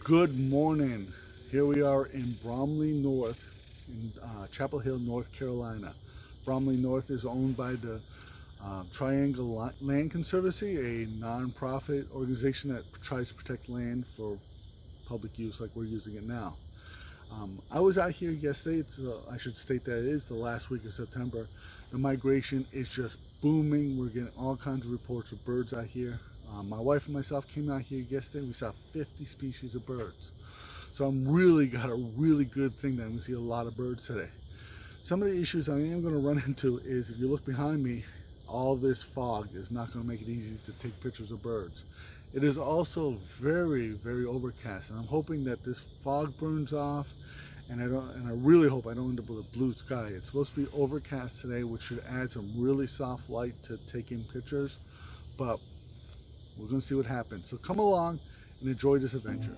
Good morning. Here we are in Brumley North, in Chapel Hill, North Carolina. Brumley North is owned by the Triangle Land Conservancy, a non-profit organization that tries to protect land for public use like we're using it now. I was out here yesterday. I should state that it is the last week of September. The migration is just booming. We're getting all kinds of reports of birds out here. My wife and myself came out here yesterday. We saw 50 species of birds. So I'm really got a really good thing that I'm going to see a lot of birds today. Some of the issues I am going to run into is, if you look behind me, all this fog is not going to make it easy to take pictures of birds. It is also very, very overcast, and I'm hoping that this fog burns off, and I really hope I don't end up with a blue sky. It's supposed to be overcast today, which should add some really soft light to taking pictures, but we're going to see what happens. So come along and enjoy this adventure.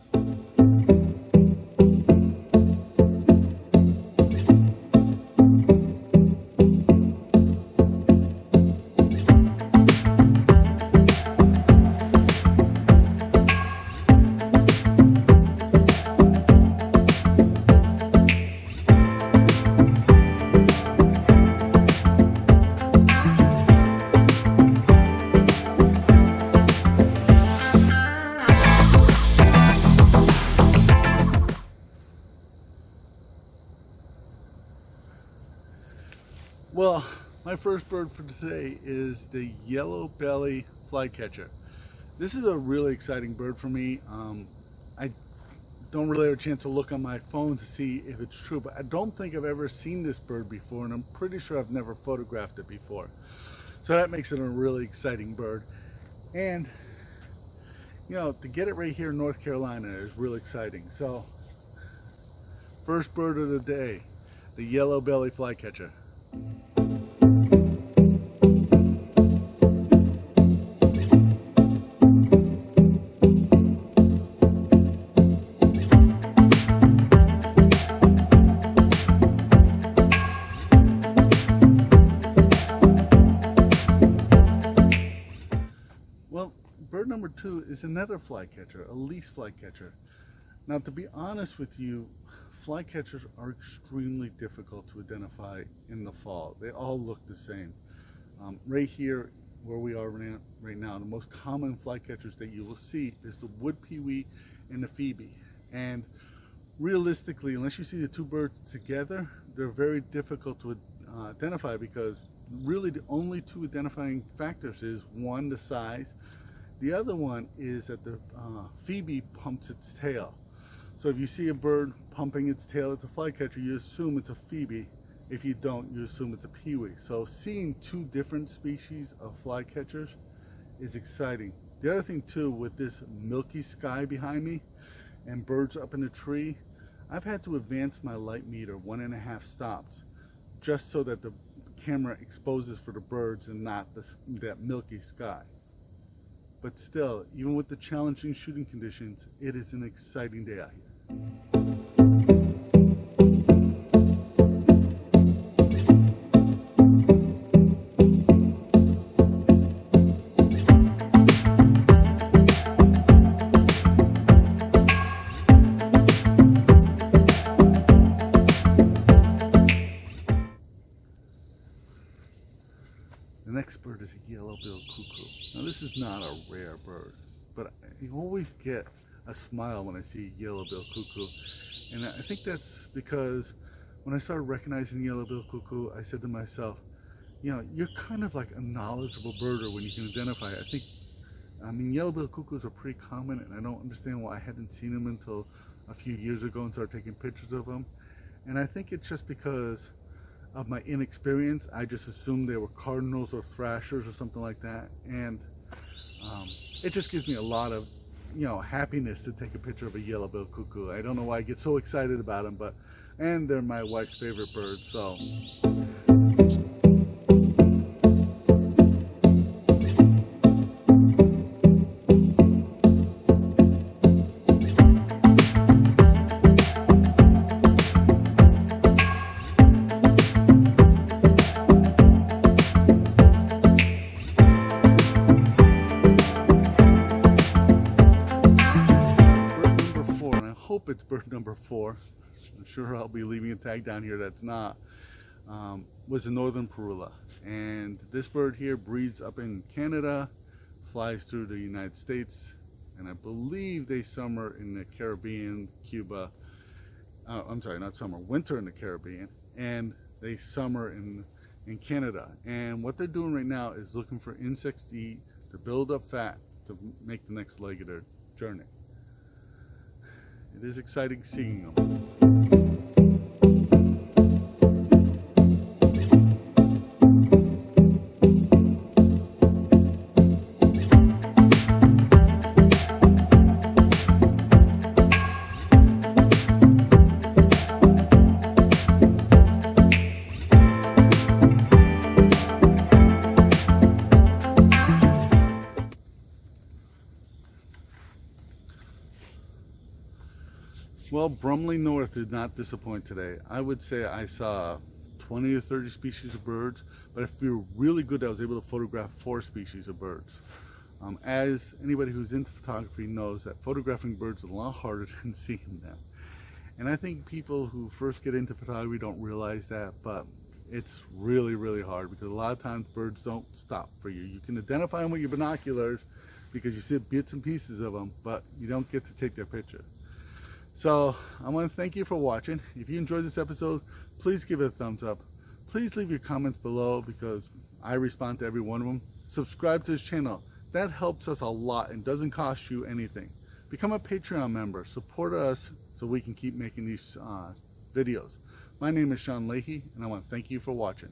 Well, my first bird for today is the yellow-belly flycatcher. This is a really exciting bird for me. I don't really have a chance to look on my phone to see if it's true, but I don't think I've ever seen this bird before, and I'm pretty sure I've never photographed it before. So that makes it a really exciting bird. And, you know, to get it right here in North Carolina is really exciting. So, first bird of the day, the yellow-belly flycatcher. Well, bird number 2 is another flycatcher, a least flycatcher. Now, to be honest with you, flycatchers are extremely difficult to identify in the fall. They all look the same. Right here, where we are right now, the most common flycatchers that you will see is the wood pewee and the phoebe. And realistically, unless you see the two birds together, they're very difficult to identify, because really the only two identifying factors is, one, the size. The other one is that the phoebe pumps its tail. So if you see a bird pumping its tail, it's a flycatcher, you assume it's a phoebe. If you don't, you assume it's a pewee. So seeing two different species of flycatchers is exciting. The other thing too, with this milky sky behind me and birds up in the tree, I've had to advance my light meter 1.5 stops just so that the camera exposes for the birds and not that milky sky. But still, even with the challenging shooting conditions, it is an exciting day out here. The next bird is a yellow-billed cuckoo. Now, this is not a rare bird, but you always get a smile when I see yellow-billed cuckoo. And I think that's because when I started recognizing yellow-billed cuckoo, I said to myself, you know, you're kind of like a knowledgeable birder when you can identify it. I mean, yellow-billed cuckoos are pretty common, and I don't understand why I hadn't seen them until a few years ago and started taking pictures of them. And I think it's just because of my inexperience. I just assumed they were cardinals or thrashers or something like that, and it just gives me a lot of, you know, happiness to take a picture of a yellow-billed cuckoo. I don't know why I get so excited about them, and they're my wife's favorite bird, so. hope it's bird number 4. I'm sure I'll be leaving a tag down here that's not. Was a northern parula. And this bird here breeds up in Canada, flies through the United States, and I believe they summer in the Caribbean, Cuba. I'm sorry, not summer, winter in the Caribbean, and they summer in Canada. And what they're doing right now is looking for insects to eat, to build up fat, to make the next leg of their journey. It is exciting seeing them. Well, Brumley North did not disappoint today. I would say I saw 20 or 30 species of birds, but I feel really good I was able to photograph 4 species of birds. As anybody who's into photography knows, that photographing birds is a lot harder than seeing them. And I think people who first get into photography don't realize that, but it's really, really hard because a lot of times birds don't stop for you. You can identify them with your binoculars because you see bits and pieces of them, but you don't get to take their picture. So I want to thank you for watching. If you enjoyed this episode, please give it a thumbs up. Please leave your comments below because I respond to every one of them. Subscribe to this channel. That helps us a lot and doesn't cost you anything. Become a Patreon member. Support us so we can keep making these videos. My name is Leahy, and I want to thank you for watching.